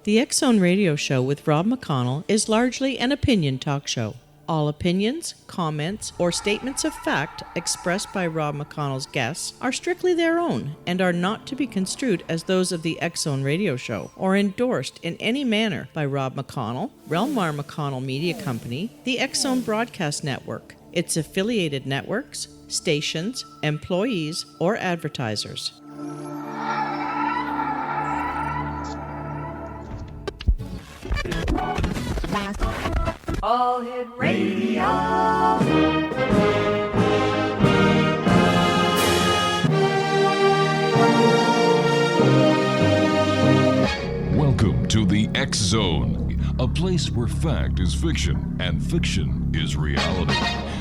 The X Zone Radio Show with Rob McConnell is largely an opinion talk show. All opinions, comments, or statements of fact expressed by Rob McConnell's guests are strictly their own and are not to be construed as those of the X Zone Radio Show or endorsed in any manner by Rob McConnell, Relmar McConnell Media Company, the X Zone Broadcast Network, its affiliated networks, stations, employees, or advertisers. All Hit Radio. Welcome to the X Zone, a place where fact is fiction and fiction is reality.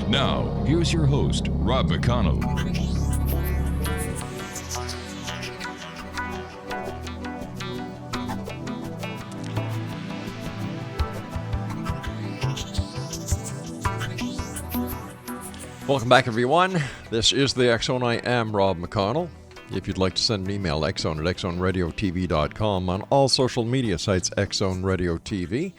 Now, here's your host, Rob McConnell. Welcome back, everyone. This is the X Zone. I am Rob McConnell. If you'd like to send an email, xzone at xzoneradiotv.com, on all social media sites, X Zone Radio TV.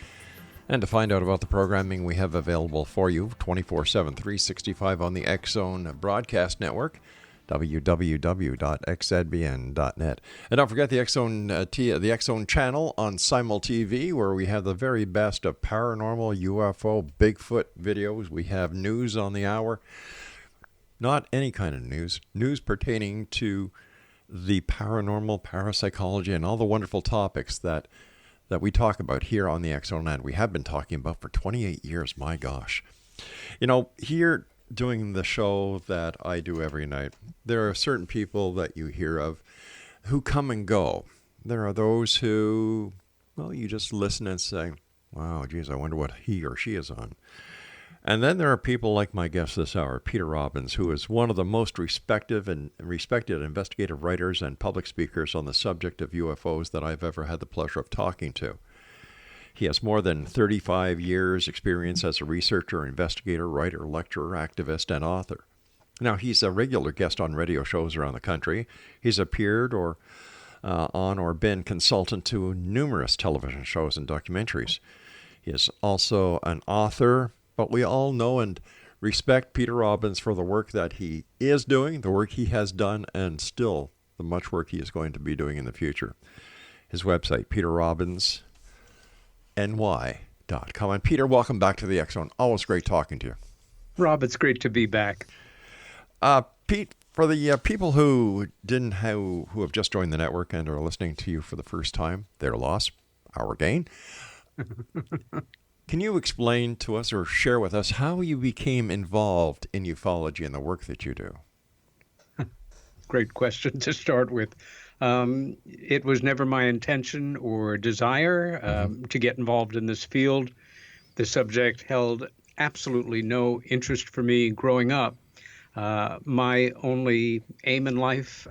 And to find out about the programming we have available for you 24/7, 365 on the X Zone Broadcast Network, www.xzbn.net. And don't forget the X Zone the X Zone channel on Simul TV, where we have the very best of paranormal, UFO, Bigfoot videos. We have news on the hour. Not any kind of news. News pertaining to the paranormal, parapsychology, and all the wonderful topics that we talk about here on the X Zone, and we have been talking about for 28 years. My gosh. You know, here doing the show that I do every night, there are certain people that you hear of who come and go. There are those who, well, you just listen and say, wow, geez, I wonder what he or she is on. And then there are people like my guest this hour, Peter Robbins, who is one of the most respected investigative writers and public speakers on the subject of UFOs that I've ever had the pleasure of talking to. He has more than 35 years' experience as a researcher, investigator, writer, lecturer, activist, and author. Now, he's a regular guest on radio shows around the country. He's appeared on or been consultant to numerous television shows and documentaries. He is also an author, but we all know and respect Peter Robbins for the work that he is doing, the work he has done, and still the much work he is going to be doing in the future. His website, peterrobbinsny.com. And Peter, welcome back to the X Zone. Always great talking to you. Rob, it's great to be back. Pete, for the people who have just joined the network and are listening to you for the first time, their loss, our gain. Can you explain to us or share with us how you became involved in ufology and the work that you do? Great question to start with. It was never my intention or desire to get involved in this field. The subject held absolutely no interest for me growing up. My only aim in life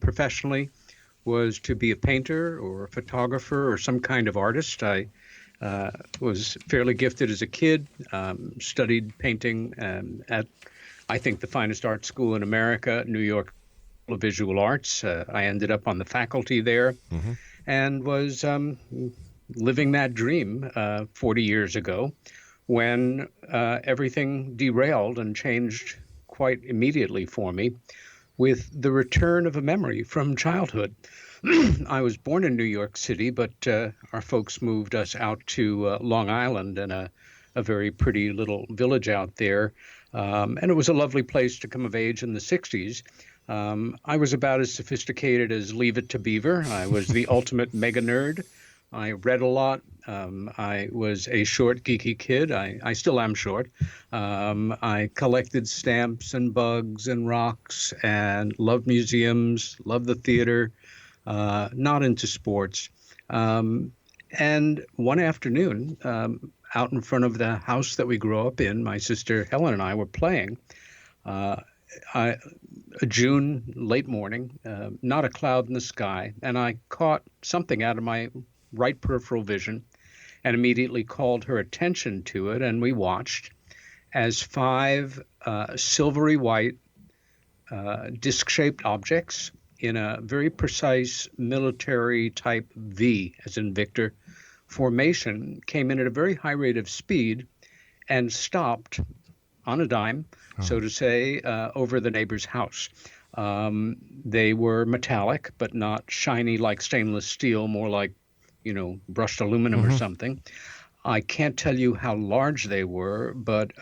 professionally was to be a painter or a photographer or some kind of artist. I was fairly gifted as a kid, studied painting at, I think, the finest art school in America, New York School of Visual Arts. I ended up on the faculty there and was living that dream 40 years ago when everything derailed and changed quite immediately for me with the return of a memory from childhood. I was born in New York City, but our folks moved us out to Long Island and a very pretty little village out there. And it was a lovely place to come of age in the 60s. I was about as sophisticated as Leave It to Beaver. I was the ultimate mega nerd. I read a lot. I was a short, geeky kid. I still am short. I collected stamps and bugs and rocks and loved museums, loved the theater. Not into sports. And one afternoon, out in front of the house that we grew up in, my sister Helen and I were playing. A June late morning, not a cloud in the sky, and I caught something out of my right peripheral vision and immediately called her attention to it, and we watched as 5 silvery white disc-shaped objects in a very precise military type V, as in Victor, formation came in at a very high rate of speed and stopped on a dime, so to say, over the neighbor's house. They were metallic, but not shiny like stainless steel, more like, brushed aluminum or something. I can't tell you how large they were, but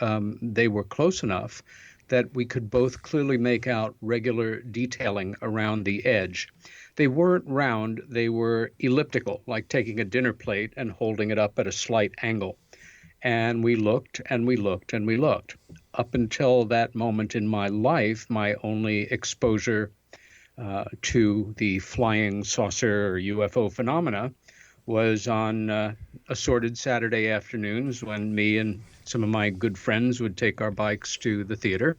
they were close enough that we could both clearly make out regular detailing around the edge. They weren't round, they were elliptical, like taking a dinner plate and holding it up at a slight angle. And we looked and we looked and we looked. Up until that moment in my life, my only exposure to the flying saucer or UFO phenomena was on assorted Saturday afternoons when me and some of my good friends would take our bikes to the theater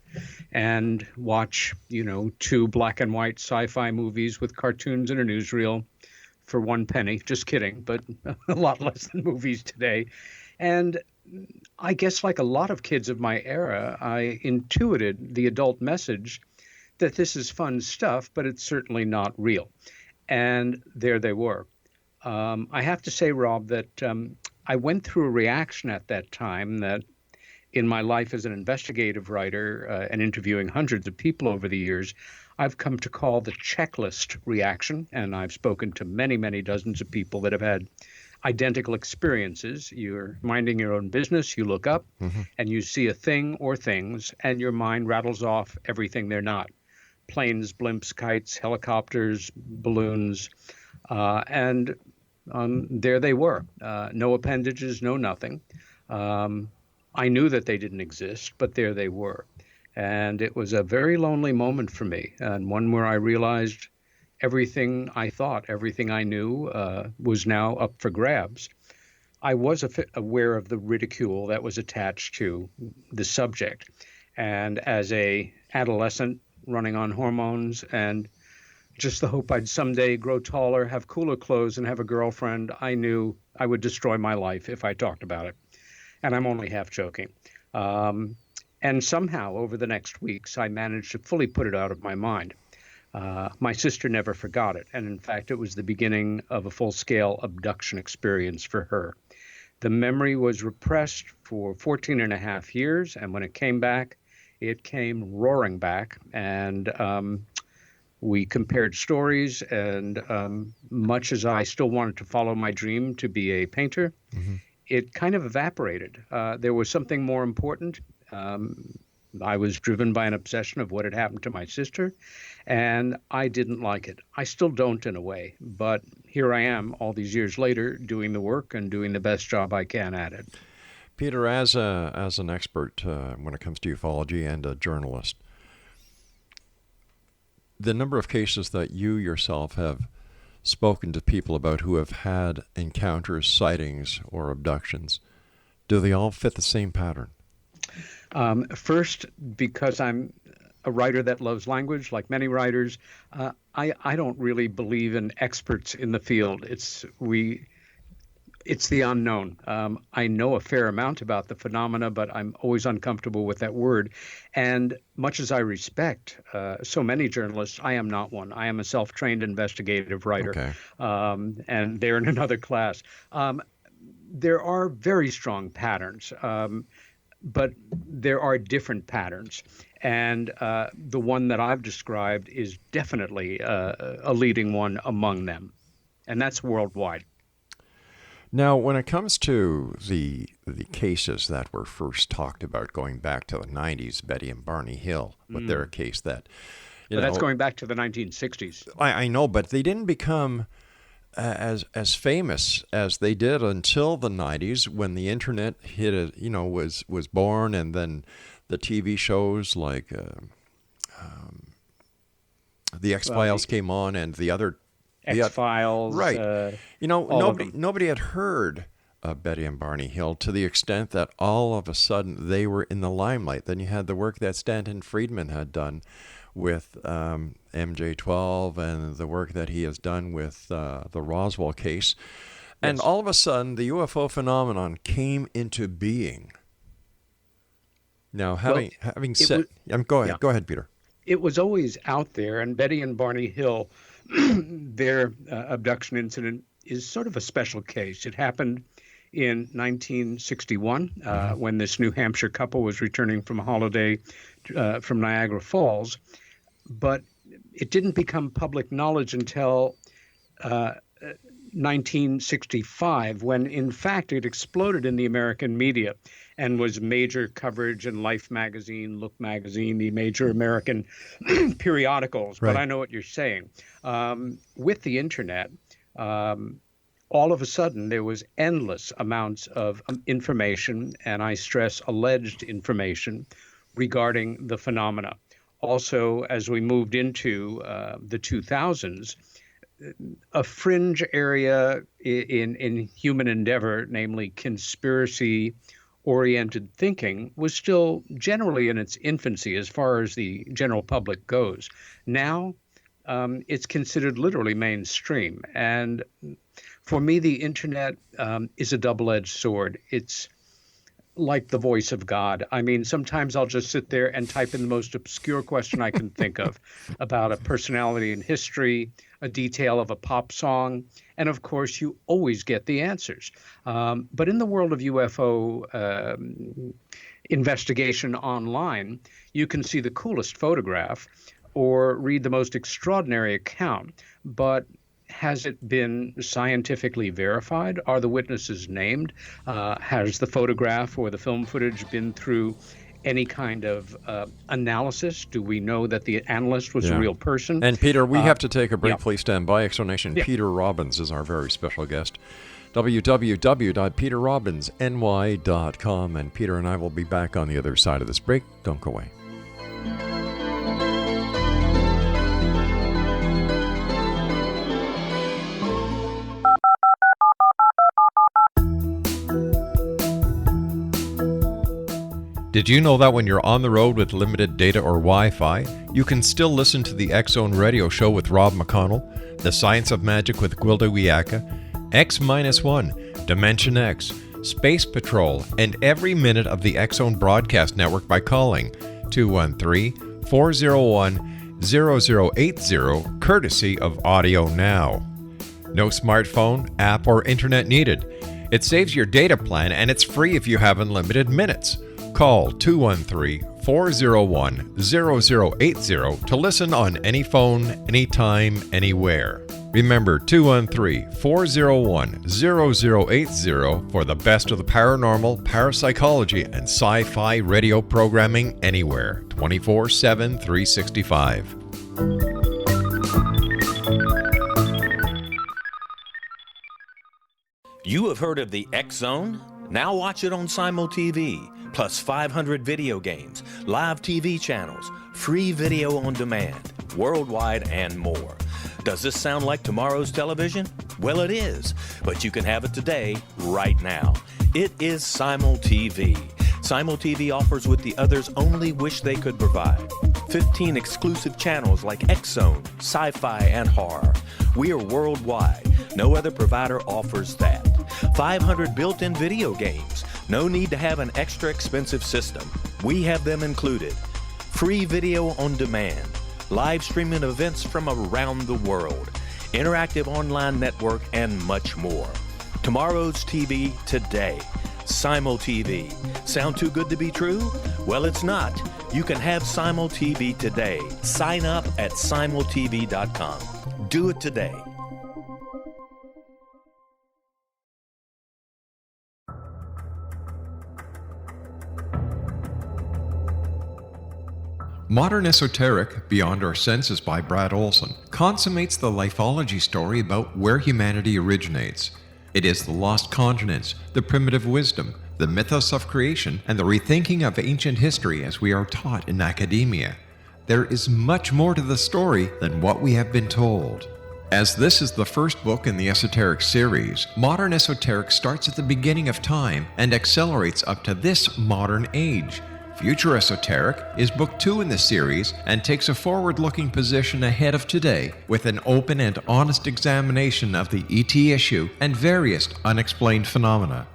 and watch, 2 black and white sci-fi movies with cartoons and a newsreel for 1 penny. Just kidding, but a lot less than movies today. And I guess like a lot of kids of my era, I intuited the adult message that this is fun stuff, but it's certainly not real. And there they were. I have to say, Rob, that I went through a reaction at that time that in my life as an investigative writer and interviewing hundreds of people over the years, I've come to call the checklist reaction. And I've spoken to many, many dozens of people that have had identical experiences. You're minding your own business, you look up and you see a thing or things, and your mind rattles off everything they're not. Planes, blimps, kites, helicopters, balloons, and there they were. No appendages, no nothing. I knew that they didn't exist, but there they were. And it was a very lonely moment for me, and one where I realized everything I thought, everything I knew was now up for grabs. I was aware of the ridicule that was attached to the subject. And as a adolescent running on hormones and just the hope I'd someday grow taller, have cooler clothes, and have a girlfriend, I knew I would destroy my life if I talked about it. And I'm only half joking. And somehow over the next weeks, I managed to fully put it out of my mind. My sister never forgot it. And in fact, it was the beginning of a full-scale abduction experience for her. The memory was repressed for 14 and a half years. And when it came back, it came roaring back. And we compared stories. And much as I still wanted to follow my dream to be a painter, it kind of evaporated. There was something more important. I was driven by an obsession of what had happened to my sister, and I didn't like it. I still don't in a way, but here I am all these years later doing the work and doing the best job I can at it. Peter, as an expert when it comes to ufology and a journalist, the number of cases that you yourself have spoken to people about who have had encounters, sightings, or abductions, do they all fit the same pattern? First, because I'm a writer that loves language, like many writers, I don't really believe in experts in the field. It's the unknown. I know a fair amount about the phenomena, but I'm always uncomfortable with that word. And much as I respect so many journalists, I am not one. I am a self-trained investigative writer, and they're in another class. There are very strong patterns. But there are different patterns. And the one that I've described is definitely a leading one among them. And that's worldwide. Now, when it comes to the cases that were first talked about going back to the 90s, Betty and Barney Hill, with their case that... That's going back to the 1960s. I know, but they didn't become as famous as they did until the 90s when the internet was born, and then the TV shows like the X-Files came on, and the other X-Files, right? Nobody had heard of Betty and Barney Hill to the extent that all of a sudden they were in the limelight. Then you had the work that Stanton Friedman had done with MJ12 and the work that he has done with the Roswell case. And all of a sudden, the UFO phenomenon came into being. Now, having said... go ahead, Peter. It was always out there, and Betty and Barney Hill their abduction incident is sort of a special case. It happened in 1961 when this New Hampshire couple was returning from a holiday from Niagara Falls. But it didn't become public knowledge until 1965, when in fact it exploded in the American media and was major coverage in Life magazine, Look magazine, the major American periodicals. Right. But I know what you're saying. With the internet, all of a sudden there was endless amounts of information, and I stress alleged information, regarding the phenomena. Also, as we moved into the 2000s, a fringe area in human endeavor, namely conspiracy-oriented thinking, was still generally in its infancy as far as the general public goes. Now, it's considered literally mainstream. And for me, the internet is a double-edged sword. It's like the voice of God. I mean, sometimes I'll just sit there and type in the most obscure question I can think of about a personality in history, a detail of a pop song, and of course, you always get the answers. But in the world of UFO investigation online, you can see the coolest photograph or read the most extraordinary account, but has it been scientifically verified? Are the witnesses named? Has the photograph or the film footage been through any kind of analysis? Do we know that the analyst was a real person? And Peter, we have to take a break. yeah. Please stand by. Explanation. Peter Robbins is our very special guest. www.peterrobbinsny.com. And Peter and I will be back on the other side of this break. Don't go away. Did you know that when you're on the road with limited data or Wi-Fi, you can still listen to the X-Zone Radio Show with Rob McConnell, The Science of Magic with Gwilda Wiyaka, X-1, Dimension X, Space Patrol, and every minute of the X-Zone broadcast network by calling 213-401-0080, courtesy of Audio Now. No smartphone, app, or internet needed. It saves your data plan, and it's free if you have unlimited minutes. Call 213-401-0080 to listen on any phone, anytime, anywhere. Remember 213-401-0080 for the best of the paranormal, parapsychology, and sci-fi radio programming anywhere, 24/7, 365. You have heard of the X-Zone? Now watch it on Simul TV, plus 500 video games, live TV channels, free video on demand, worldwide, and more. Does this sound like tomorrow's television? Well, it is, but you can have it today, right now. It is Simul TV. Simul TV offers what the others only wish they could provide. 15 exclusive channels like X-Zone, Sci-Fi, and Horror. We are worldwide. No other provider offers that. 500 built-in video games. No need to have an extra expensive system. We have them included. Free video on demand. Live streaming events from around the world. Interactive online network, and much more. Tomorrow's TV today. Simul TV. Sound too good to be true? Well, it's not. You can have Simul TV today. Sign up at simultv.com. Do it today. Modern Esoteric, Beyond Our Senses by Brad Olson, consummates the lifology story about where humanity originates. It is the lost continents, the primitive wisdom, the mythos of creation, and the rethinking of ancient history as we are taught in academia. There is much more to the story than what we have been told. As this is the first book in the Esoteric series, Modern Esoteric starts at the beginning of time and accelerates up to this modern age. Future Esoteric is book 2 in the series and takes a forward-looking position ahead of today with an open and honest examination of the ET issue and various unexplained phenomena.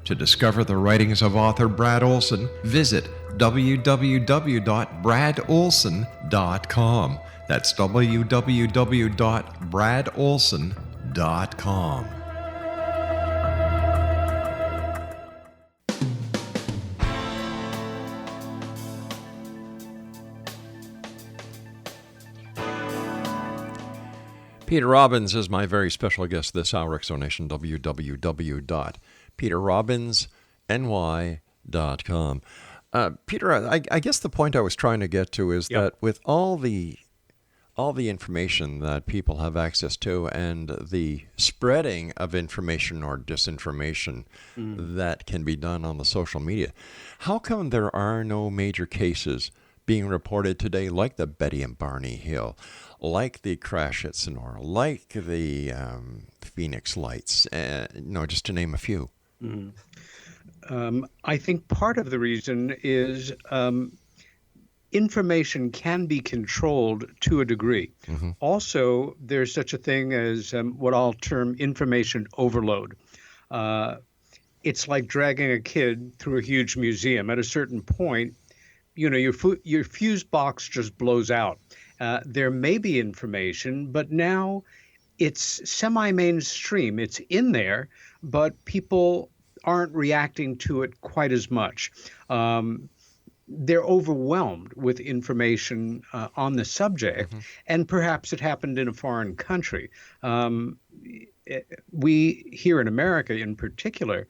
To discover the writings of author Brad Olson, visit www.bradolson.com. That's www.bradolson.com. Peter Robbins is my very special guest this hour, Exonation, www.peterrobbinsny.com. Peter, I guess the point I was trying to get to is that with all the information that people have access to and the spreading of information or disinformation that can be done on the social media, how come there are no major cases being reported today like the Betty and Barney Hill, like the crash at Sonora, like the Phoenix Lights, just to name a few? I think part of the reason is information can be controlled to a degree. Also, there's such a thing as what I'll term information overload. It's like dragging a kid through a huge museum. At a certain point, your fuse box just blows out. There may be information, but now it's semi-mainstream. It's in there, but people aren't reacting to it quite as much. They're overwhelmed with information on the subject, and perhaps it happened in a foreign country. We here in America in particular,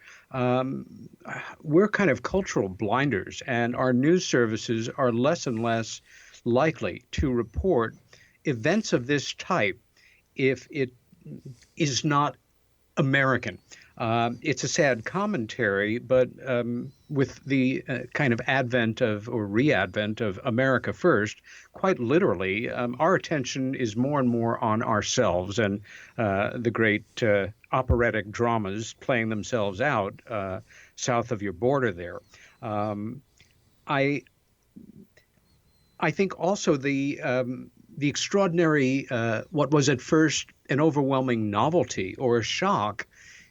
we're kind of cultural blinders, and our news services are less and less likely to report events of this type if it is not American. It's a sad commentary, but with the kind of advent of or re-advent of America First, quite literally, our attention is more and more on ourselves and the great operatic dramas playing themselves out south of your border there. I think also the extraordinary, what was at first an overwhelming novelty or a shock,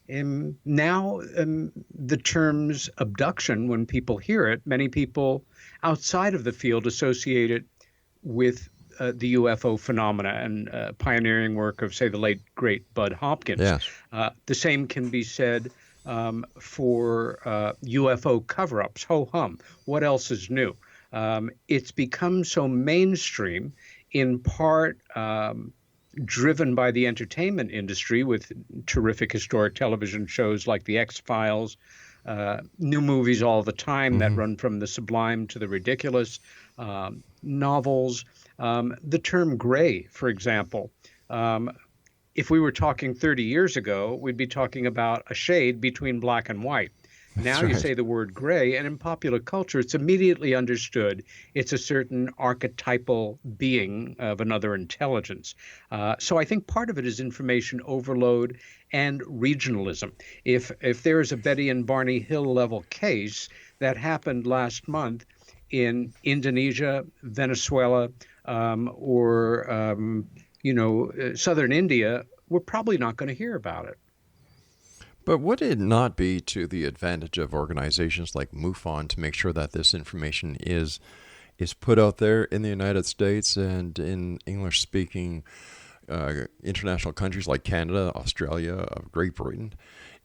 now the terms abduction, when people hear it, many people outside of the field associate it with the UFO phenomena and pioneering work of, say, the late, great Bud Hopkins. Yes. The same can be said for UFO cover-ups. Ho-hum, what else is new? It's become so mainstream, in part driven by the entertainment industry with terrific historic television shows like The X-Files, new movies all the time that run from the sublime to the ridiculous, novels. The term gray, for example, if we were talking 30 years ago, we'd be talking about a shade between black and white. Now you say the word gray, and in popular culture, it's immediately understood it's a certain archetypal being of another intelligence. So I think part of it is information overload and regionalism. If there is a Betty and Barney Hill level case that happened last month in Indonesia, Venezuela, or southern India, we're probably not going to hear about it. But would it not be to the advantage of organizations like MUFON to make sure that this information is put out there in the United States and in English-speaking international countries like Canada, Australia, Great Britain,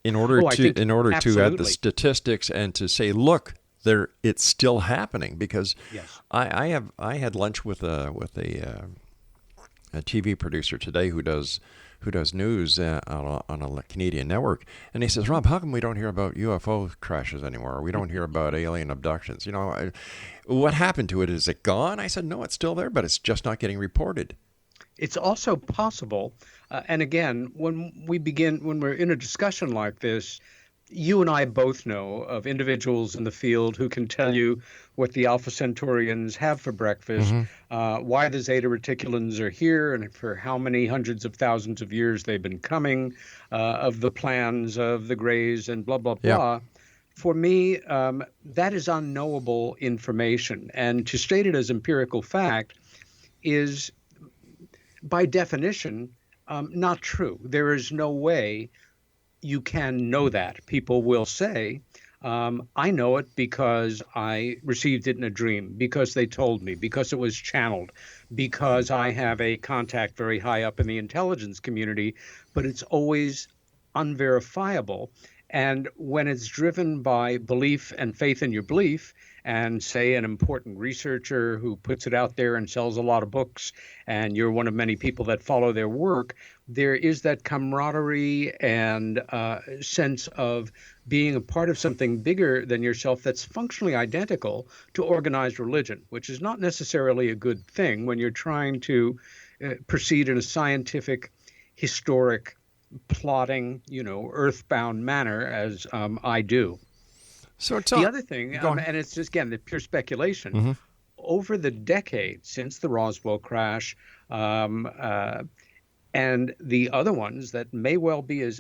in order to add the statistics and to say, look, it's still happening? Because I had lunch with a TV producer today who does news on a Canadian network, and he says, Rob, how come we don't hear about UFO crashes anymore? We don't hear about alien abductions. What happened to it? Is it gone? I said, no, it's still there, but it's just not getting reported. It's also possible, and again, when we're in a discussion like this, you and I both know of individuals in the field who can tell you what the Alpha Centaurians have for breakfast, why the Zeta Reticulans are here, and for how many hundreds of thousands of years they've been coming, of the plans of the Greys and blah, blah, blah. Yeah. For me, that is unknowable information. And to state it as empirical fact is, by definition, not true. There is no way you can know that. People will say, I know it because I received it in a dream, because they told me, because it was channeled, because I have a contact very high up in the intelligence community, but it's always unverifiable. And when it's driven by belief and faith in your belief, and say an important researcher who puts it out there and sells a lot of books, and you're one of many people that follow their work, there is that camaraderie and sense of being a part of something bigger than yourself that's functionally identical to organized religion, which is not necessarily a good thing when you're trying to proceed in a scientific, historic, plotting, earthbound manner, as I do. So it's the other thing, and it's just, again, the pure speculation, over the decades since the Roswell crash, and the other ones that may well be as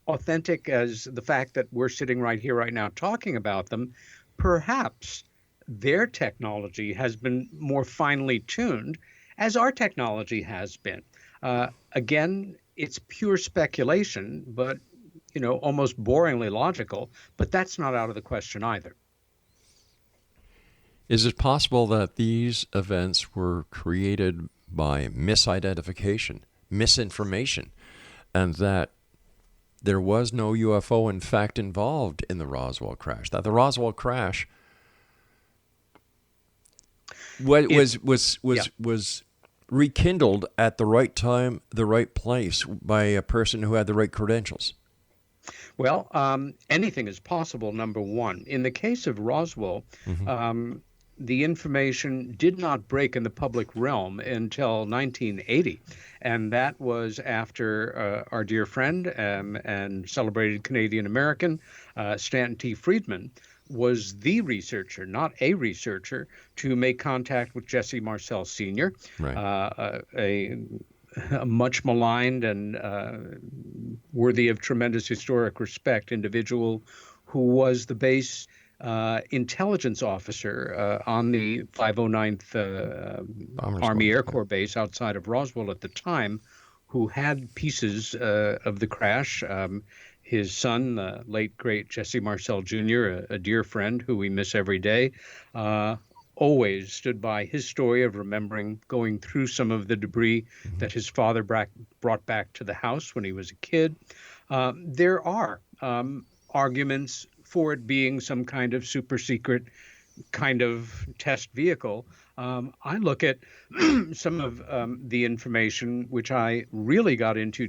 authentic as the fact that we're sitting right here, right now, talking about them, perhaps their technology has been more finely tuned, as our technology has been. Again, it's pure speculation, but almost boringly logical, but that's not out of the question either. Is it possible that these events were created by misidentification, misinformation, and that there was no UFO, in fact, involved in the Roswell crash? That the Roswell crash was rekindled at the right time, the right place, by a person who had the right credentials? Well, anything is possible, number one. In the case of Roswell, the information did not break in the public realm until 1980. And that was after our dear friend and celebrated Canadian American, Stanton T. Friedman, was the researcher, not a researcher, to make contact with Jesse Marcel Sr., Right. A much maligned and worthy of tremendous historic respect individual who was the base intelligence officer on the 509th Army Air Corps base outside of Roswell at the time, who had pieces of the crash. His son, the late, great Jesse Marcel Jr., a dear friend who we miss every day, always stood by his story of remembering going through some of the debris that his father brought back to the house when he was a kid. There are arguments for it being some kind of super secret kind of test vehicle. I look at some of the information which I really got into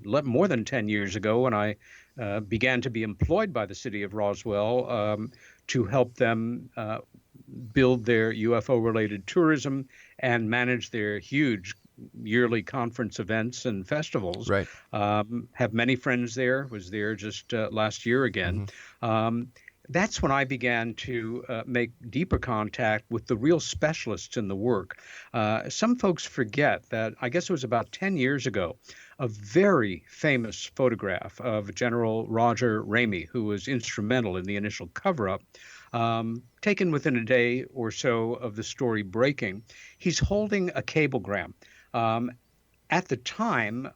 more than 10 years ago when I began to be employed by the city of Roswell to help them build their UFO-related tourism and manage their huge yearly conference events and festivals. Right. Have many friends there, was there just last year again. That's when I began to make deeper contact with the real specialists in the work. Some folks forget that, I guess it was about 10 years ago, a very famous photograph of General Roger Ramey, who was instrumental in the initial cover-up, taken within a day or so of the story breaking. He's holding a cablegram. At the time,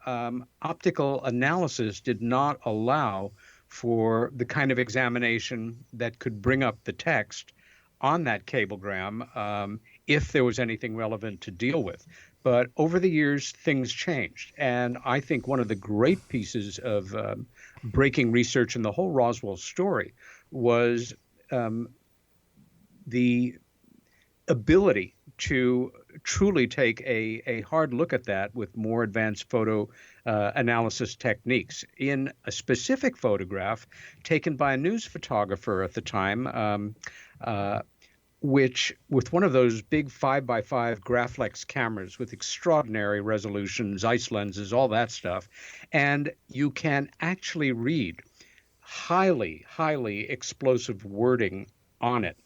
optical analysis did not allow for the kind of examination that could bring up the text on that cablegram if there was anything relevant to deal with. But over the years, things changed. And I think one of the great pieces of breaking research in the whole Roswell story was the ability to truly take a hard look at that with more advanced photo analysis techniques. In a specific photograph taken by a news photographer at the time, which with one of those big 5x5 Graflex cameras with extraordinary resolution, Zeiss lenses, all that stuff, and you can actually read highly, highly explosive wording on it.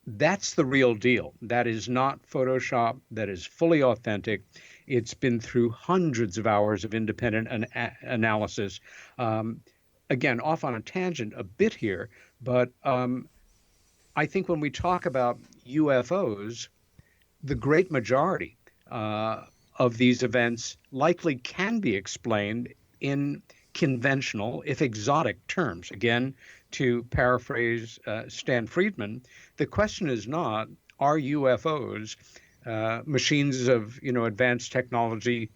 That's the real deal. That is not Photoshop. That is fully authentic. It's been through hundreds of hours of independent analysis. Again, off on a tangent a bit here, but I think when we talk about UFOs, the great majority of these events likely can be explained in conventional, if exotic terms. Again, to paraphrase Stan Friedman, the question is not, are UFOs machines of advanced technology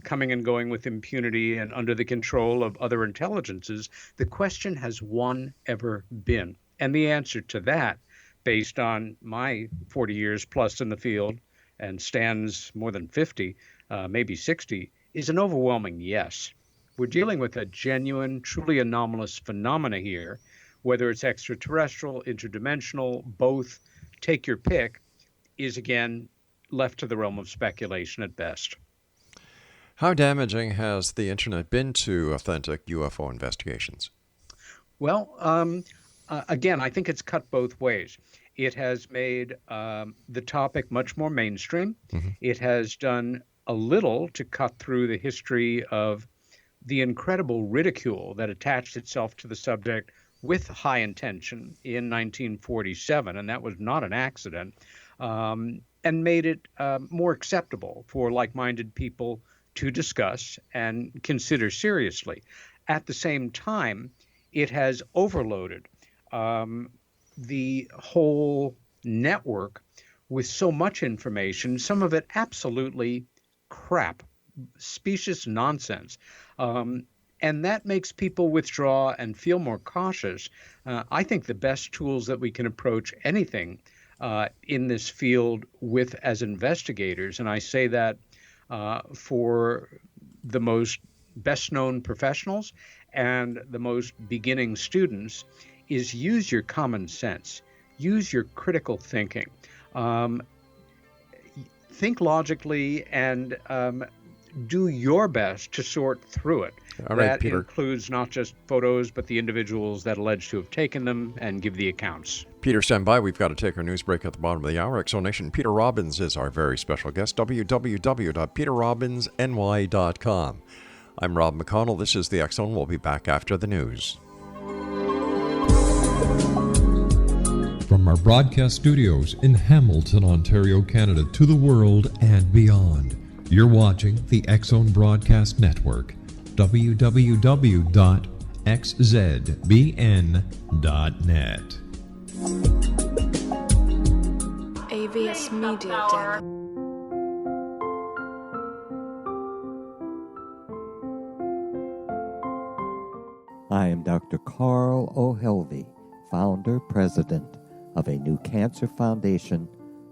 coming and going with impunity and under the control of other intelligences? The question has one ever been. And the answer to that, based on my 40 years plus in the field and Stan's more than 50, maybe 60, is an overwhelming yes. We're dealing with a genuine, truly anomalous phenomena here, whether it's extraterrestrial, interdimensional, both, take your pick, is again left to the realm of speculation at best. How damaging has the internet been to authentic UFO investigations? Well, again, I think it's cut both ways. It has made the topic much more mainstream. Mm-hmm. It has done a little to cut through the history of the incredible ridicule that attached itself to the subject with high intention in 1947, and that was not an accident, and made it more acceptable for like-minded people to discuss and consider seriously. At the same time, it has overloaded the whole network with so much information, some of it absolutely crap, specious nonsense. And that makes people withdraw and feel more cautious. I think the best tools that we can approach anything in this field with as investigators, and I say that for the most best-known professionals and the most beginning students, is use your common sense, use your critical thinking, think logically, and do your best to sort through it. All right, that Peter. Includes not just photos, but the individuals that allege to have taken them and give the accounts. Peter, stand by. We've got to take our news break at the bottom of the hour. Exonation, Peter Robbins is our very special guest. www.peterrobbinsny.com. I'm Rob McConnell. This is the X Zone. We'll be back after the news. From our broadcast studios in Hamilton, Ontario, Canada, to the world and beyond, you're watching the X Zone Broadcast Network. www.xzbn.net. AVS Media Demo. I am Dr. Carl O'Helvey, founder, president of a new cancer foundation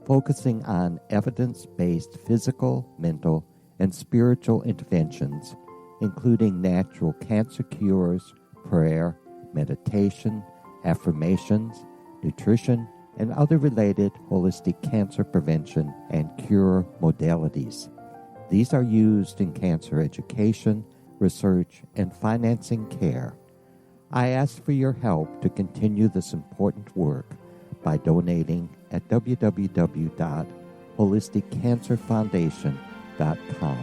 focusing on evidence-based physical, mental, and spiritual interventions, including natural cancer cures, prayer, meditation, affirmations, nutrition, and other related holistic cancer prevention and cure modalities. These are used in cancer education, research, and financing care. I ask for your help to continue this important work by donating at www.holisticcancerfoundation.com.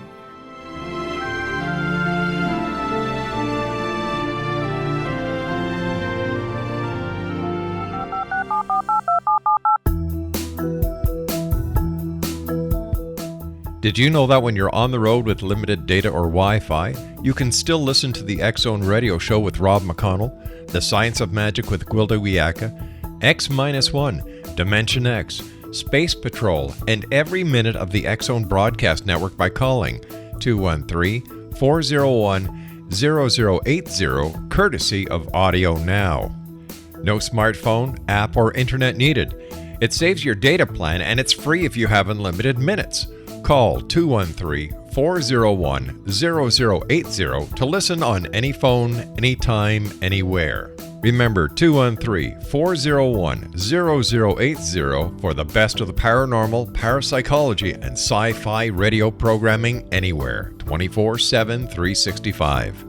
Did you know that when you're on the road with limited data or Wi-Fi, you can still listen to the X Zone radio show with Rob McConnell, The Science of Magic with Gwilda Wiyaka, X-1, Dimension X, Space Patrol, and every minute of the X Zone broadcast network by calling 213-401-0080, courtesy of Audio Now. No smartphone, app, or internet needed. It saves your data plan and it's free if you have unlimited minutes. Call 213-401-0080 to listen on any phone, anytime, anywhere. Remember 213-401-0080 for the best of the paranormal, parapsychology, and sci-fi radio programming anywhere, 24/7, 365.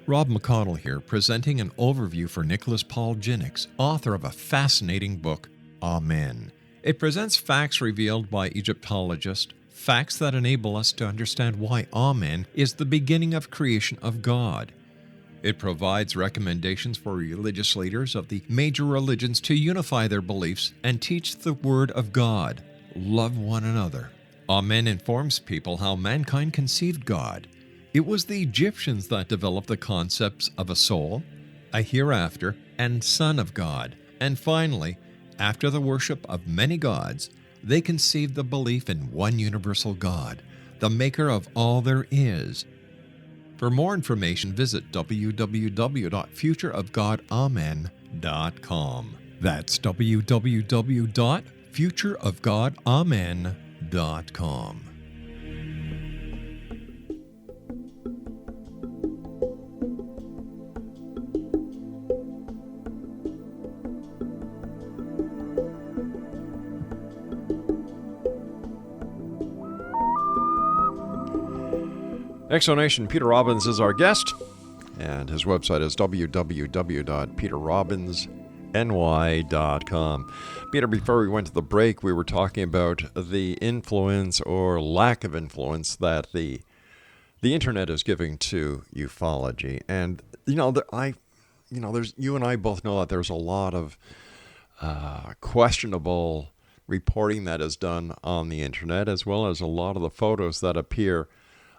Rob McConnell here, presenting an overview for Nicholas Paul Jennings, author of a fascinating book, Amen. It presents facts revealed by Egyptologists, facts that enable us to understand why Amen is the beginning of creation of God. It provides recommendations for religious leaders of the major religions to unify their beliefs and teach the Word of God. Love one another. Amen informs people how mankind conceived God. It was the Egyptians that developed the concepts of a soul, a hereafter, and Son of God. And finally, after the worship of many gods, they conceived the belief in one universal God, the maker of all there is. For more information, visit www.futureofgodamen.com. That's www.futureofgodamen.com. Exonation, Peter Robbins is our guest, and his website is www.peterrobbinsny.com. Peter, before we went to the break, we were talking about the influence or lack of influence that the internet is giving to ufology. And, there's, you and I both know that there's a lot of questionable reporting that is done on the internet, as well as a lot of the photos that appear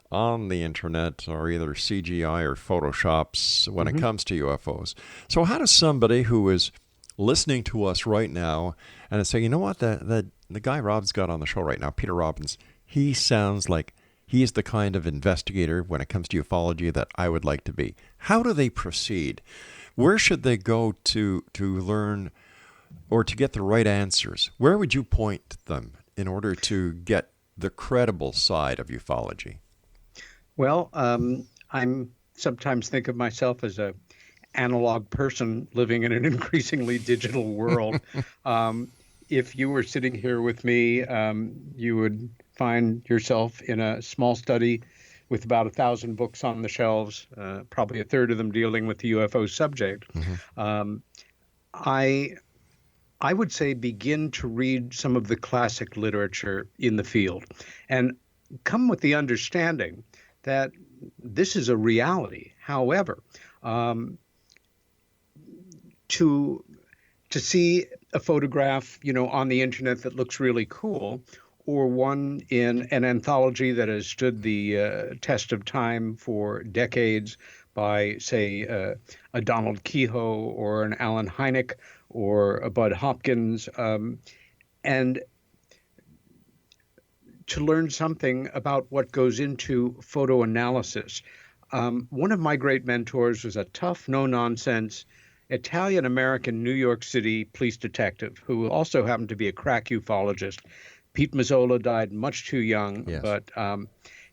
on the internet are either CGI or Photoshops when it comes to UFOs. So how does somebody who is listening to us right now and is saying, you know what, the guy Rob's got on the show right now, Peter Robbins, he sounds like he's the kind of investigator when it comes to ufology that I would like to be. How do they proceed? Where should they go to learn or to get the right answers? Where would you point them in order to get the credible side of ufology? Well, I'm sometimes think of myself as a analog person living in an increasingly digital world. If you were sitting here with me, you would find yourself in a small study with about 1,000 books on the shelves, probably a third of them dealing with the UFO subject. I would say begin to read some of the classic literature in the field and come with the understanding that this is a reality. However, to see a photograph, on the internet that looks really cool, or one in an anthology that has stood the test of time for decades by, say, a Donald Kehoe or an Alan Hynek or a Bud Hopkins, and to learn something about what goes into photo analysis. One of my great mentors was a tough, no-nonsense Italian-American New York City police detective who also happened to be a crack ufologist. Pete Mazzola died much too young, but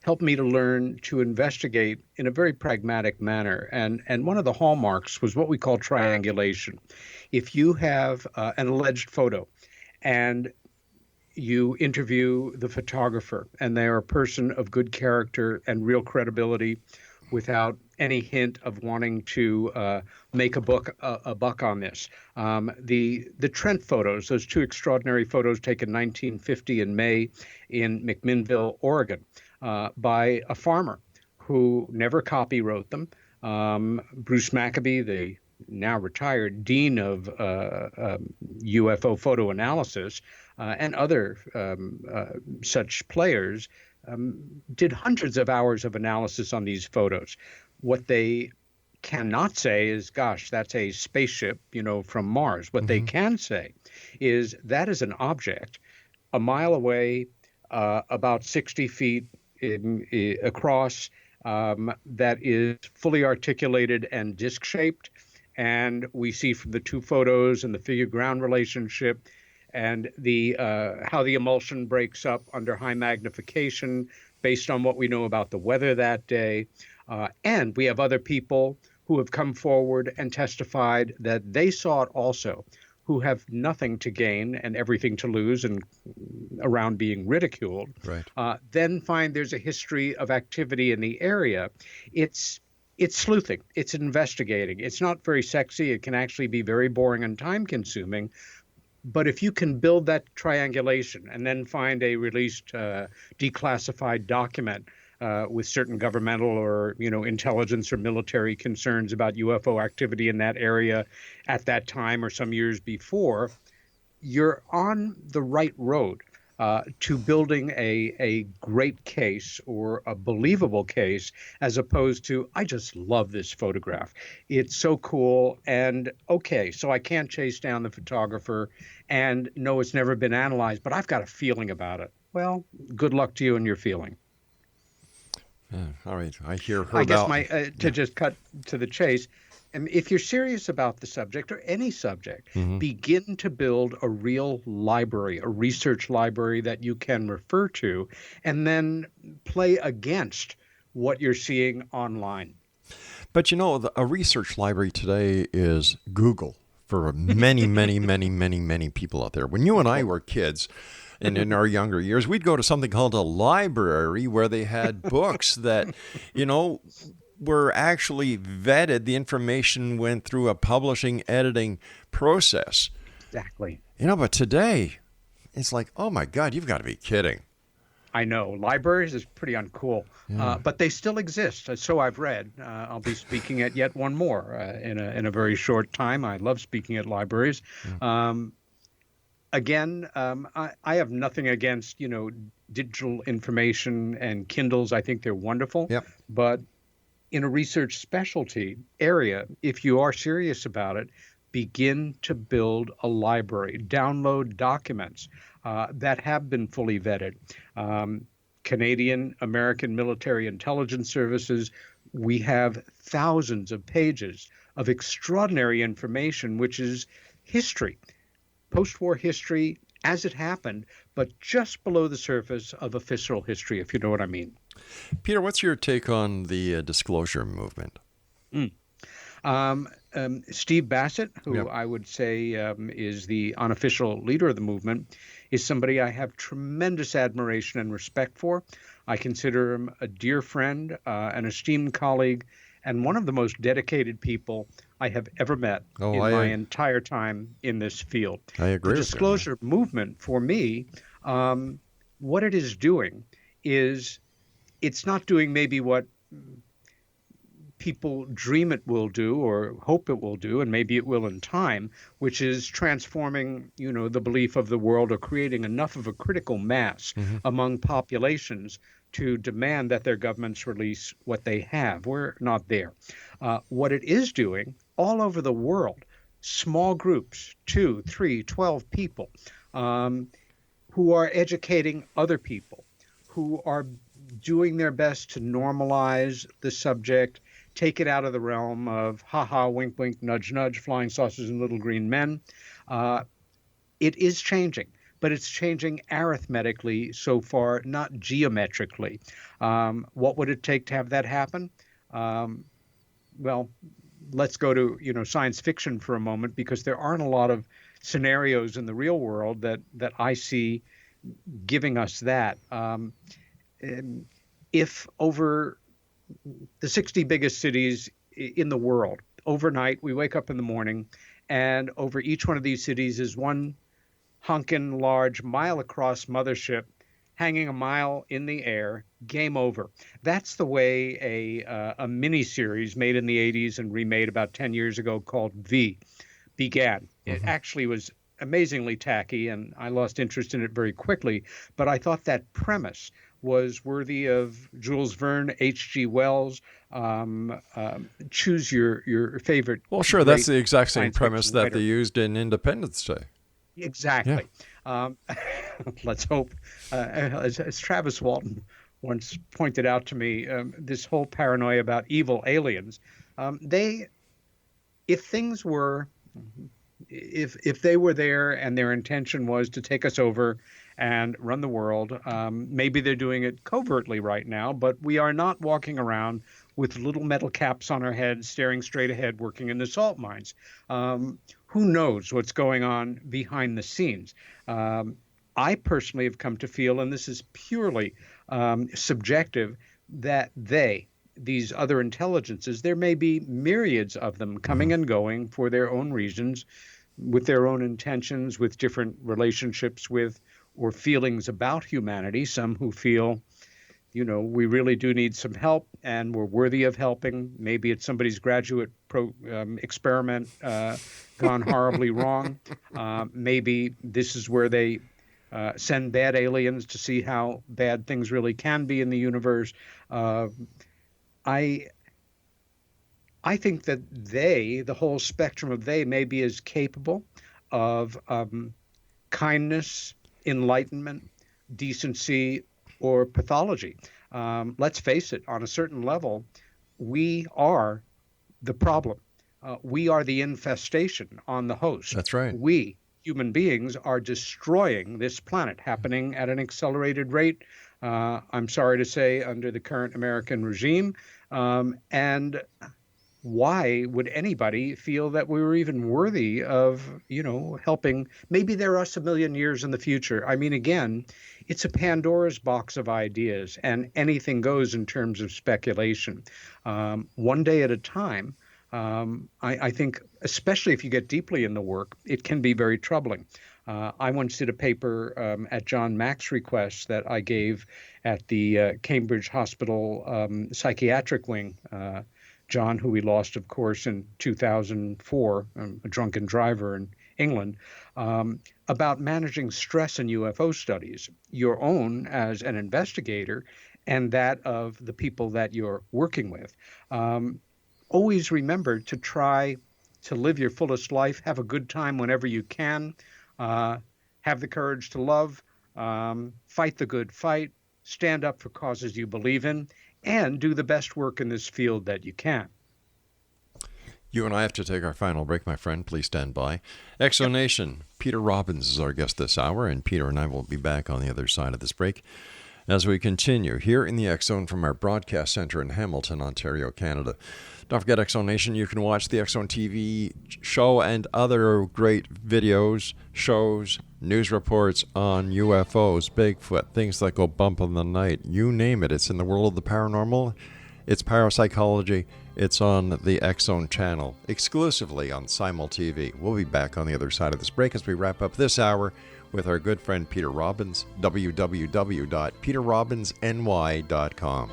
helped me to learn to investigate in a very pragmatic manner. And one of the hallmarks was what we call triangulation. If you have an alleged photo and you interview the photographer and they are a person of good character and real credibility without any hint of wanting to make a buck on this. The Trent photos, those two extraordinary photos taken 1950 in May in McMinnville, Oregon, by a farmer who never copywrote them. Bruce Maccabee, the now retired dean of UFO photo analysis, and other such players, did hundreds of hours of analysis on these photos. What they cannot say is, gosh, that's a spaceship, from Mars. What they can say is that is an object a mile away, about 60 feet across, that is fully articulated and disc-shaped. And we see from the two photos and the figure-ground relationship and the how the emulsion breaks up under high magnification based on what we know about the weather that day. And we have other people who have come forward and testified that they saw it also, who have nothing to gain and everything to lose and around being ridiculed, then find there's a history of activity in the area. It's sleuthing. It's investigating. It's not very sexy. It can actually be very boring and time-consuming. But if you can build that triangulation and then find a released declassified document with certain governmental or, intelligence or military concerns about UFO activity in that area at that time or some years before, you're on the right road to building a great case or a believable case, as opposed to, I just love this photograph. It's so cool. And okay, so I can't chase down the photographer and no, it's never been analyzed, but I've got a feeling about it. Well, good luck to you and your feeling. All right. I hear her I guess about... to just cut to the chase, and if you're serious about the subject or any subject, begin to build a real library, a research library that you can refer to, and then play against what you're seeing online. But a research library today is Google for many, many, many, many, many people out there. When you and I were kids, and in our younger years, we'd go to something called a library where they had books that, were actually vetted. The information went through a publishing, editing process. Exactly. But today, it's like, oh my God, you've got to be kidding. I know. Libraries is pretty uncool, but they still exist. So I've read. I'll be speaking at yet one more in a very short time. I love speaking at libraries. Again, I have nothing against, digital information and Kindles. I think they're wonderful. Yep. But in a research specialty area, if you are serious about it, begin to build a library, download documents that have been fully vetted. Canadian, American military intelligence services, we have thousands of pages of extraordinary information, which is history, post-war history as it happened, but just below the surface of official history, if you know what I mean. Peter, what's your take on the disclosure movement? Steve Bassett, who I would say is the unofficial leader of the movement, is somebody I have tremendous admiration and respect for. I consider him a dear friend, an esteemed colleague, and one of the most dedicated people I have ever met in my entire time in this field. I agree. The disclosure movement, for me, what it is doing is it's not doing maybe what people dream it will do or hope it will do, and maybe it will in time, which is transforming, the belief of the world or creating enough of a critical mass among populations to demand that their governments release what they have. We're not there. What it is doing all over the world, small groups, 2, 3, 12 people, who are educating other people, who are doing their best to normalize the subject, take it out of the realm of ha-ha, wink, wink, nudge, nudge, flying saucers and little green men. It is changing, but it's changing arithmetically so far, not geometrically. What would it take to have that happen? Well, let's go to science fiction for a moment, because there aren't a lot of scenarios in the real world that I see giving us that. If over the 60 biggest cities in the world, overnight, we wake up in the morning, and over each one of these cities is one honkin' large mile-across mothership hanging a mile in the air, game over. That's the way a mini-series made in the 80s and remade about 10 years ago called V began. It actually was amazingly tacky, and I lost interest in it very quickly, but I thought that premise was worthy of Jules Verne, H.G. Wells. Choose your favorite. Well, sure, that's the exact same premise that they used in Independence Day. Exactly. Yeah. Let's hope, as Travis Walton once pointed out to me, this whole paranoia about evil aliens, if they were there and their intention was to take us over and run the world, maybe they're doing it covertly right now, but we are not walking around with little metal caps on our heads, staring straight ahead, working in the salt mines. Who knows what's going on behind the scenes? I personally have come to feel, and this is purely subjective, that these other intelligences, there may be myriads of them coming and going for their own reasons, with their own intentions, with different relationships with or feelings about humanity. Some who feel we really do need some help and we're worthy of helping. Maybe it's somebody's graduate experiment gone horribly wrong. Maybe this is where they send bad aliens to see how bad things really can be in the universe. I think that the whole spectrum of they, may be as capable of kindness, enlightenment, decency, or pathology. Let's face it, on a certain level, we are the problem. We are the infestation on the host. That's right. We, human beings, are destroying this planet, happening at an accelerated rate, I'm sorry to say, under the current American regime. And why would anybody feel that we were even worthy of, helping? Maybe they're us a million years in the future. I mean, again, it's a Pandora's box of ideas, and anything goes in terms of speculation. One day at a time, I think, especially if you get deeply in the work, it can be very troubling. I once did a paper at John Mack's request that I gave at the Cambridge Hospital psychiatric wing. John, who we lost, of course, in 2004, a drunken driver in England, about managing stress in UFO studies, your own as an investigator and that of the people that you're working with. Always remember to try to live your fullest life, have a good time whenever you can, have the courage to love, fight the good fight, stand up for causes you believe in, and do the best work in this field that you can. You and I have to take our final break, my friend. Please stand by. Exonation. Peter Robbins is our guest this hour, and Peter and I will be back on the other side of this break as we continue here in the X Zone from our broadcast center in Hamilton, Ontario, Canada. Don't forget, Exonation, you can watch the X Zone TV show and other great videos, shows, news reports on UFOs, Bigfoot, things that go bump in the night. You name it. It's in the world of the paranormal. It's parapsychology. It's on the X Zone channel, exclusively on Simul TV. We'll be back on the other side of this break as we wrap up this hour with our good friend Peter Robbins, www.peterrobbinsny.com.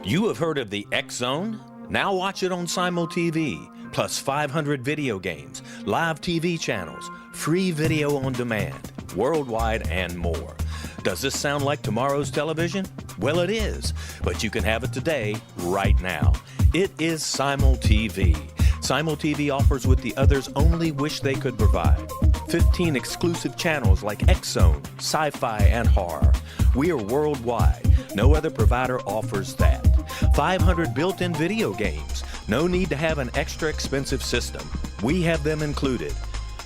You have heard of the X Zone? Now watch it on Simul TV, plus 500 video games, live TV channels, free video on demand, worldwide, and more. Does this sound like tomorrow's television? Well, it is, but you can have it today, right now. It is Simul TV. Simul TV offers what the others only wish they could provide. 15 exclusive channels like X Zone, sci-fi, and horror. We are worldwide. No other provider offers that. 500 built-in video games. No need to have an extra expensive system. We have them included.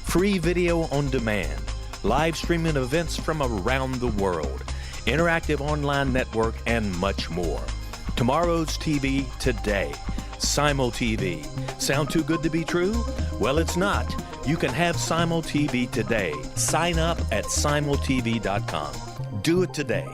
Free video on demand. Live streaming events from around the world. Interactive online network, and much more. Tomorrow's TV today. Simul TV. Sound too good to be true? Well, it's not. You can have Simul TV today. Sign up at simultv.com. Do it today.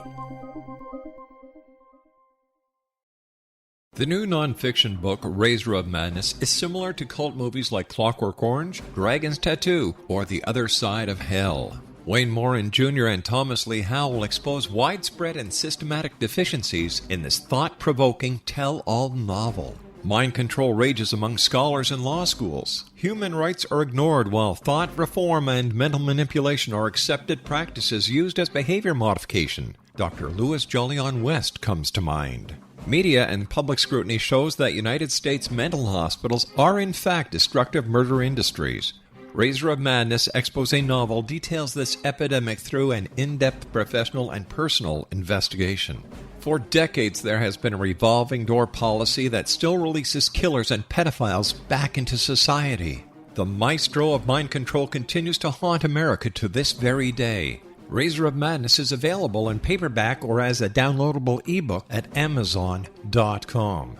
The new nonfiction book, Razor of Madness, is similar to cult movies like Clockwork Orange, Dragon's Tattoo, or The Other Side of Hell. Wayne Morin Jr. and Thomas Lee Howe will expose widespread and systematic deficiencies in this thought-provoking tell-all novel. Mind control rages among scholars in law schools. Human rights are ignored while thought reform and mental manipulation are accepted practices used as behavior modification. Dr. Louis Jolyon West comes to mind. Media and public scrutiny shows that United States mental hospitals are in fact destructive murder industries. Razor of Madness expose novel details this epidemic through an in-depth professional and personal investigation. For decades, there has been a revolving door policy that still releases killers and pedophiles back into society. The maestro of mind control continues to haunt America to this very day. Razor of Madness is available in paperback or as a downloadable ebook at Amazon.com.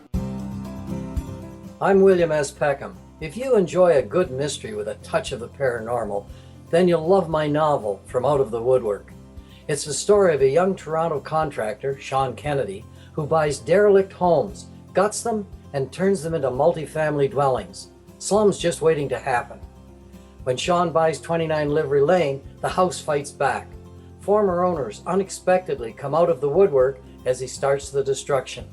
I'm William S. Peckham. If you enjoy a good mystery with a touch of the paranormal, then you'll love my novel, From Out of the Woodwork. It's the story of a young Toronto contractor, Sean Kennedy, who who buys derelict homes, guts them, and turns them into multifamily dwellings. Slums just waiting to happen. When Sean buys 29 Livery Lane, the house fights back. Former owners unexpectedly come out of the woodwork as he starts the destruction.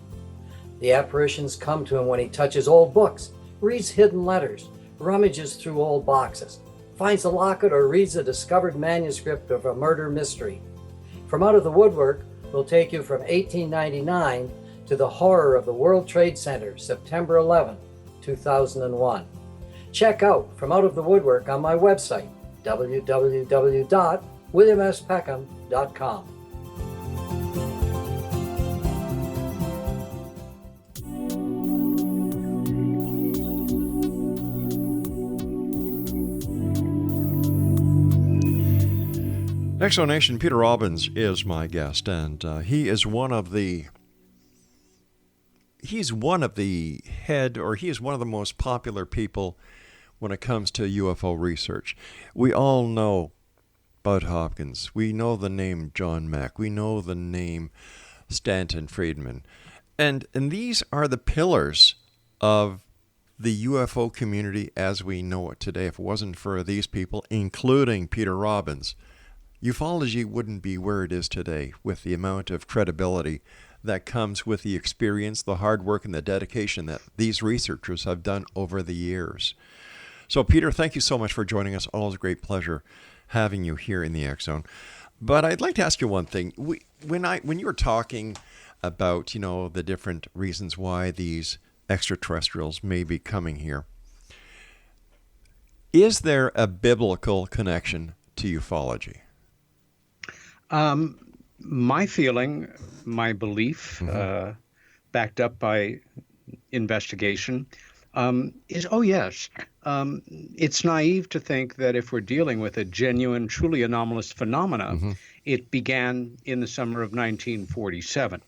The apparitions come to him when he touches old books, reads hidden letters, rummages through old boxes, finds a locket, or reads a discovered manuscript of a murder mystery. From Out of the Woodwork will take you from 1899 to the horror of the World Trade Center, September 11, 2001. Check out From Out of the Woodwork on my website, www.williamspeckham.com. Exonation, Peter Robbins is my guest, and he's one of the most popular people when it comes to UFO research. We all know Bud Hopkins. We know the name John Mack. We know the name Stanton Friedman. And these are the pillars of the UFO community as we know it today. If it wasn't for these people, including Peter Robbins, ufology wouldn't be where it is today, with the amount of credibility that comes with the experience, the hard work, and the dedication that these researchers have done over the years. So, Peter, thank you so much for joining us. Always a great pleasure having you here in the X Zone. But I'd like to ask you one thing. When you were talking about, the different reasons why these extraterrestrials may be coming here, is there a biblical connection to ufology? My feeling, my belief, backed up by investigation, is, yes. It's naive to think that if we're dealing with a genuine, truly anomalous phenomena, it began in the summer of 1947.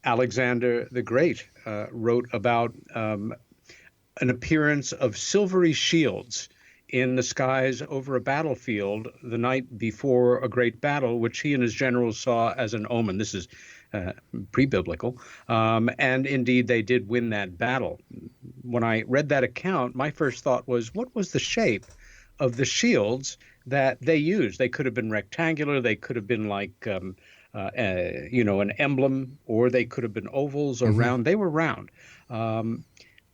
Alexander the Great wrote about an appearance of silvery shields in the skies over a battlefield the night before a great battle, which he and his generals saw as an omen. This is pre-biblical. And indeed, they did win that battle. When I read that account, my first thought was, what was the shape of the shields that they used? They could have been rectangular. They could have been like, an emblem, or they could have been ovals or round. They were round.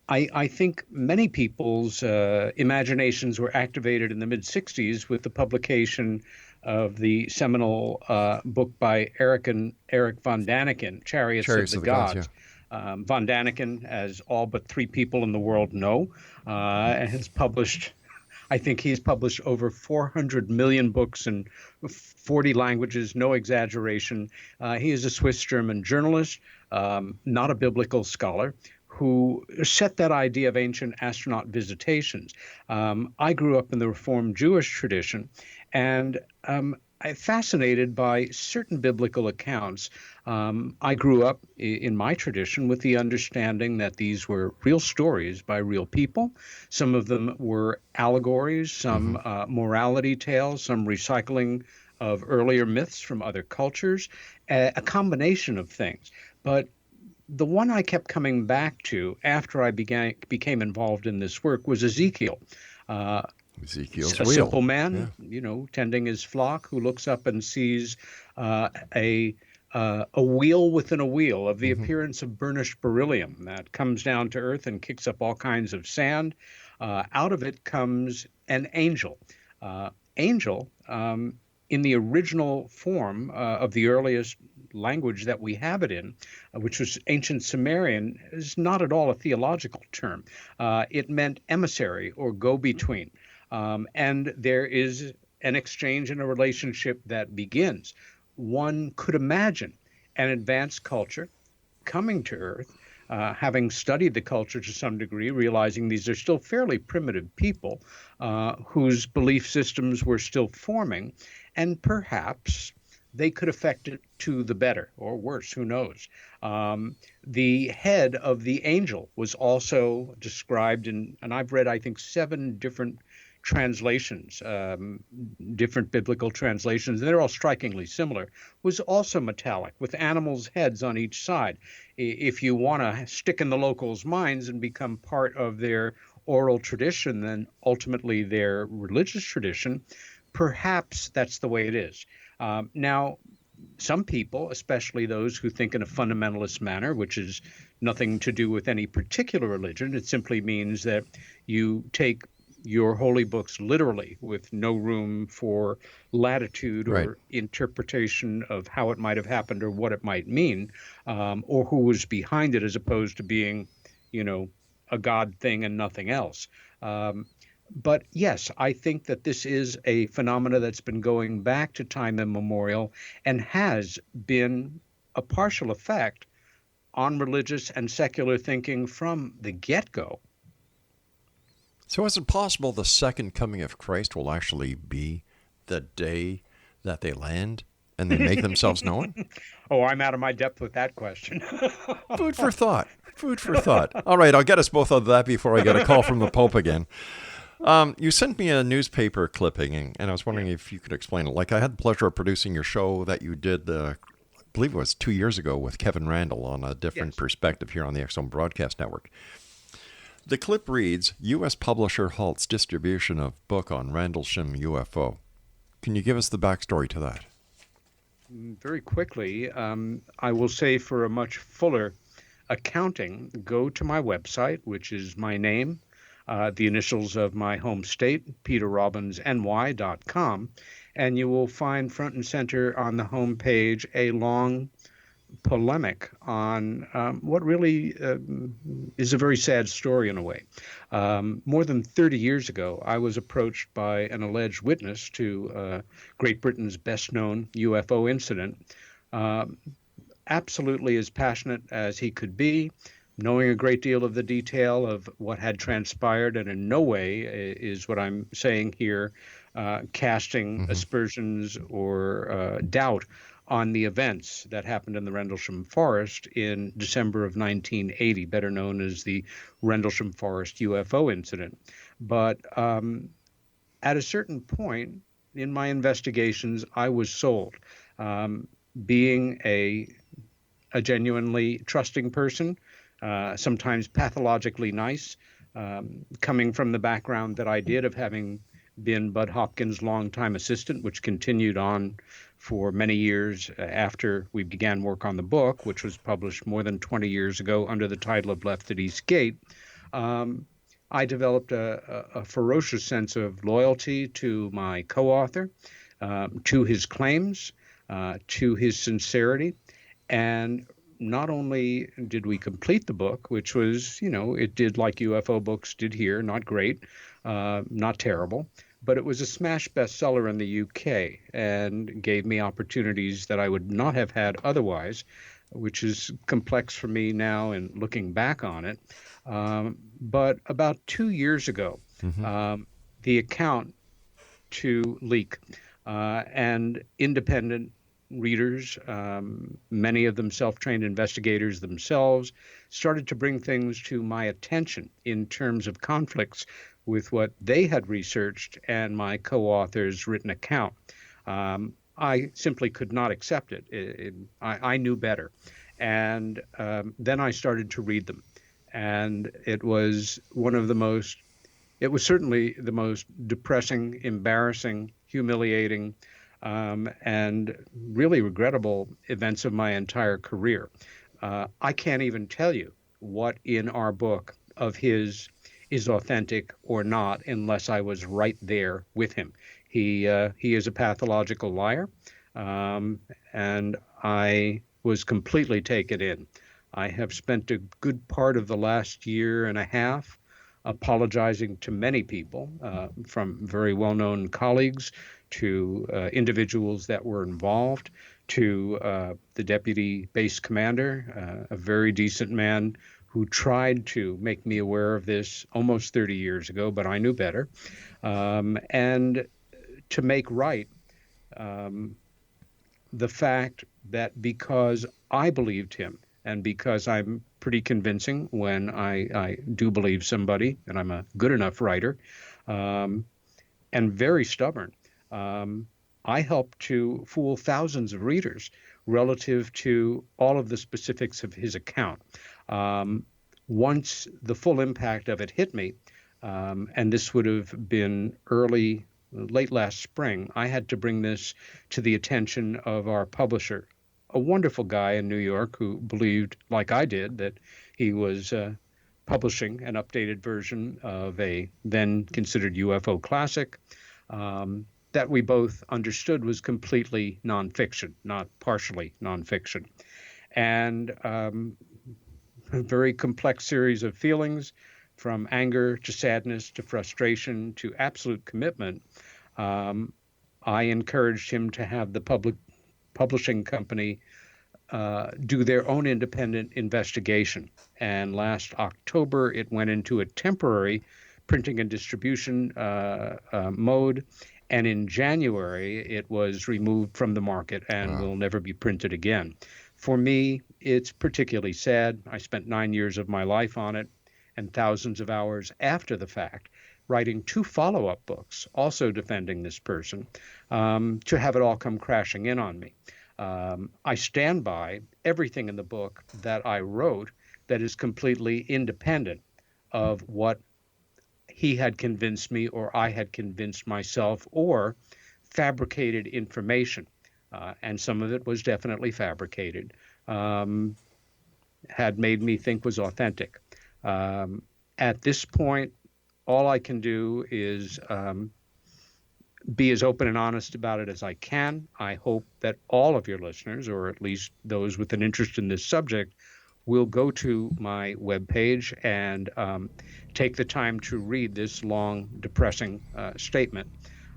I think many people's imaginations were activated in the mid-'60s with the publication of the seminal book by Eric von Daniken, Chariots of the Gods. Von Daniken, as all but 3 people in the world know, has published, I think he's published over 400 million books in 40 languages, no exaggeration. He is a Swiss-German journalist, not a biblical scholar, who set that idea of ancient astronaut visitations. I grew up in the Reformed Jewish tradition, and I'm fascinated by certain biblical accounts. I grew up in my tradition with the understanding that these were real stories by real people. Some of them were allegories, some morality tales, some recycling of earlier myths from other cultures, a combination of things. But the one I kept coming back to after I became involved in this work was Ezekiel. Ezekiel's a wheel. Simple man, tending his flock, who looks up and sees a wheel within a wheel of the appearance of burnished beryllium that comes down to earth and kicks up all kinds of sand. Out of it comes an angel. Angel, in the original form of the earliest language that we have it in, which was ancient Sumerian, is not at all a theological term. It meant emissary or go-between. And there is an exchange and a relationship that begins. One could imagine an advanced culture coming to Earth, having studied the culture to some degree, realizing these are still fairly primitive people whose belief systems were still forming, and perhaps they could affect it to the better or worse, who knows. The head of the angel was also described in, and I've read, I think, 7 different translations, different biblical translations, and they're all strikingly similar, was also metallic with animals' heads on each side. If you want to stick in the locals' minds and become part of their oral tradition, then ultimately their religious tradition, perhaps that's the way it is. Now, some people, especially those who think in a fundamentalist manner, which is nothing to do with any particular religion, it simply means that you take your holy books literally with no room for latitude or interpretation of how it might have happened or what it might mean, or who was behind it, as opposed to being, a God thing and nothing else. But yes, I think that this is a phenomena that's been going back to time immemorial and has been a partial effect on religious and secular thinking from the get-go. So is it possible the second coming of Christ will actually be the day that they land and they make themselves known? Oh, I'm out of my depth with that question. Food for thought. Food for thought. All right, I'll get us both on that before I get a call from the Pope again. You sent me a newspaper clipping, and I was wondering if you could explain it. Like, I had the pleasure of producing your show that you did, I believe it was 2 years ago, with Kevin Randall on a different perspective here on the X Zone Broadcast Network. The clip reads, U.S. publisher halts distribution of book on Rendlesham UFO. Can you give us the backstory to that? Very quickly, I will say for a much fuller accounting, go to my website, which is my name, the initials of my home state, peterrobbinsny.com, and you will find front and center on the home page a long polemic on what really is a very sad story in a way. More than 30 years ago, I was approached by an alleged witness to Great Britain's best-known UFO incident, absolutely as passionate as he could be, knowing a great deal of the detail of what had transpired, and in no way is what I'm saying here casting aspersions or doubt on the events that happened in the Rendlesham Forest in December of 1980, better known as the Rendlesham Forest UFO incident. But at a certain point in my investigations, I was sold. Being a genuinely trusting person, sometimes pathologically nice, coming from the background that I did of having been Bud Hopkins' longtime assistant, which continued on for many years after we began work on the book, which was published more than 20 years ago under the title of Left at East Gate. I developed a ferocious sense of loyalty to my co-author, to his claims, to his sincerity, and not only did we complete the book, which was, it did like UFO books did here, not great, not terrible, but it was a smash bestseller in the UK and gave me opportunities that I would not have had otherwise, which is complex for me now in looking back on it. But about 2 years ago, the account to leak, and independent readers, many of them self-trained investigators themselves, started to bring things to my attention in terms of conflicts with what they had researched and my co-author's written account. I simply could not accept it. I knew better. And then I started to read them. And it was it was certainly the most depressing, embarrassing, humiliating, and really regrettable events of my entire career. I can't even tell you what in our book of his is authentic or not unless I was right there with him. He is a pathological liar, and I was completely taken in. I have spent a good part of the last year and a half apologizing to many people, from very well-known colleagues to individuals that were involved, to the deputy base commander, a very decent man who tried to make me aware of this almost 30 years ago, but I knew better, and to make right the fact that because I believed him, and because I'm pretty convincing when I do believe somebody, and I'm a good enough writer, and very stubborn. I helped to fool thousands of readers relative to all of the specifics of his account. Once the full impact of it hit me, and this would have been late last spring, I had to bring this to the attention of our publisher, a wonderful guy in New York who believed, like I did, that he was publishing an updated version of a then considered UFO classic that we both understood was completely nonfiction, not partially nonfiction. And a very complex series of feelings, from anger to sadness to frustration to absolute commitment. I encouraged him to have the publishing company do their own independent investigation. And last October, it went into a temporary printing and distribution mode. And in January, it was removed from the market and will never be printed again. For me, it's particularly sad. I spent 9 years of my life on it and thousands of hours after the fact writing 2 follow-up books, also defending this person, to have it all come crashing in on me. I stand by everything in the book that I wrote that is completely independent of what he had convinced me or I had convinced myself, or fabricated information. And some of it was definitely fabricated, had made me think was authentic. At this point, all I can do is be as open and honest about it as I can. I hope that all of your listeners, or at least those with an interest in this subject, will go to my webpage and take the time to read this long, depressing statement,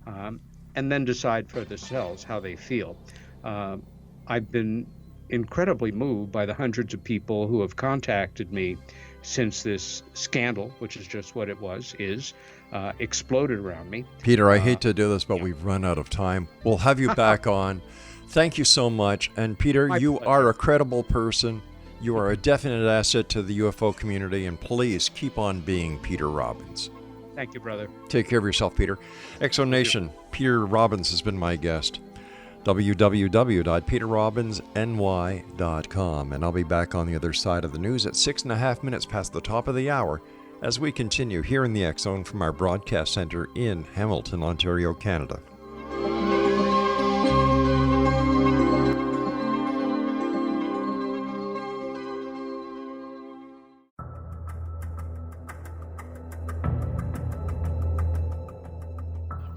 and then decide for themselves how they feel. I've been incredibly moved by the hundreds of people who have contacted me since this scandal, which is just what it is exploded around me. Peter, I hate to do this, but we've run out of time. We'll have you back on. Thank you so much. And Peter, you are a credible person. You are a definite asset to the UFO community, and please keep on being Peter Robbins. Thank you, brother. Take care of yourself, Peter. Exo Nation, Peter Robbins has been my guest. www.peterrobbinsny.com. And I'll be back on the other side of the news at 6.5 minutes past the top of the hour as we continue here in the X Zone from our broadcast center in Hamilton, Ontario, Canada.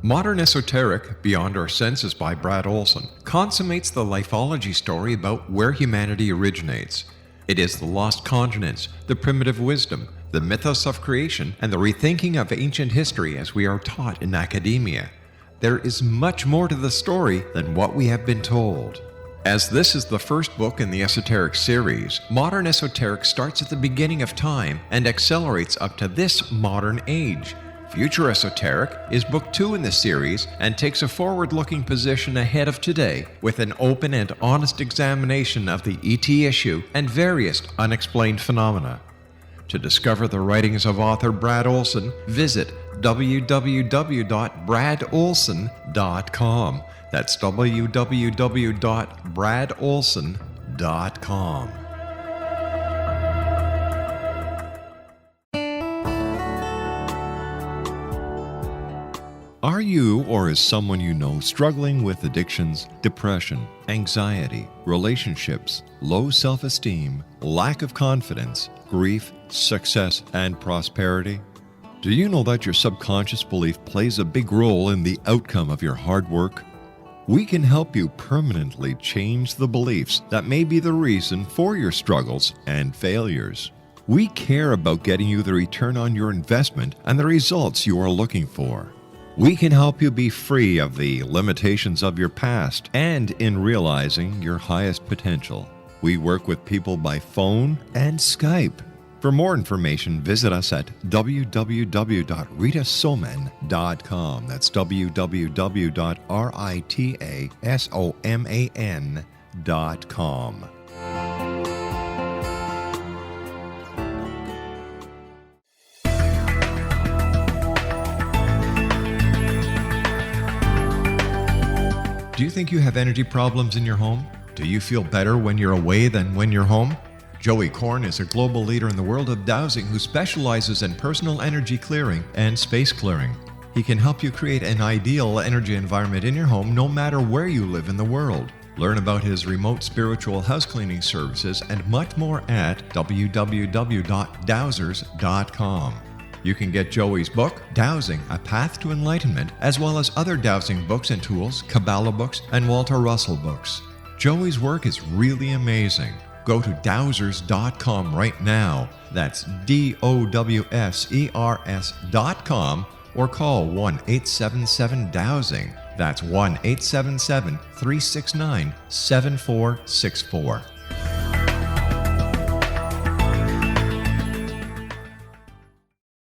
Modern Esoteric, Beyond Our Senses by Brad Olson, consummates the lifeology story about where humanity originates. It is the lost continents, the primitive wisdom, the mythos of creation, and the rethinking of ancient history as we are taught in academia. There is much more to the story than what we have been told. As this is the first book in the Esoteric series, Modern Esoteric starts at the beginning of time and accelerates up to this modern age. Future Esoteric is book 2 in the series and takes a forward-looking position ahead of today with an open and honest examination of the ET issue and various unexplained phenomena. To discover the writings of author Brad Olson, visit www.bradolson.com. That's www.bradolson.com. Are you or is someone you know struggling with addictions, depression, anxiety, relationships, low self-esteem, lack of confidence, grief, success, and prosperity? Do you know that your subconscious belief plays a big role in the outcome of your hard work? We can help you permanently change the beliefs that may be the reason for your struggles and failures. We care about getting you the return on your investment and the results you are looking for. We can help you be free of the limitations of your past and in realizing your highest potential. We work with people by phone and Skype. For more information, visit us at www.ritasoman.com. That's www.ritasoman.com. Do you think you have energy problems in your home? Do you feel better when you're away than when you're home? Joey Korn is a global leader in the world of dowsing who specializes in personal energy clearing and space clearing. He can help you create an ideal energy environment in your home no matter where you live in the world. Learn about his remote spiritual house cleaning services and much more at www.dowsers.com. You can get Joey's book, Dowsing, A Path to Enlightenment, as well as other dowsing books and tools, Kabbalah books, and Walter Russell books. Joey's work is really amazing. Go to dowsers.com right now. That's DOWSERS.com or call 1-877-DOWSING. That's 1-877-369-7464.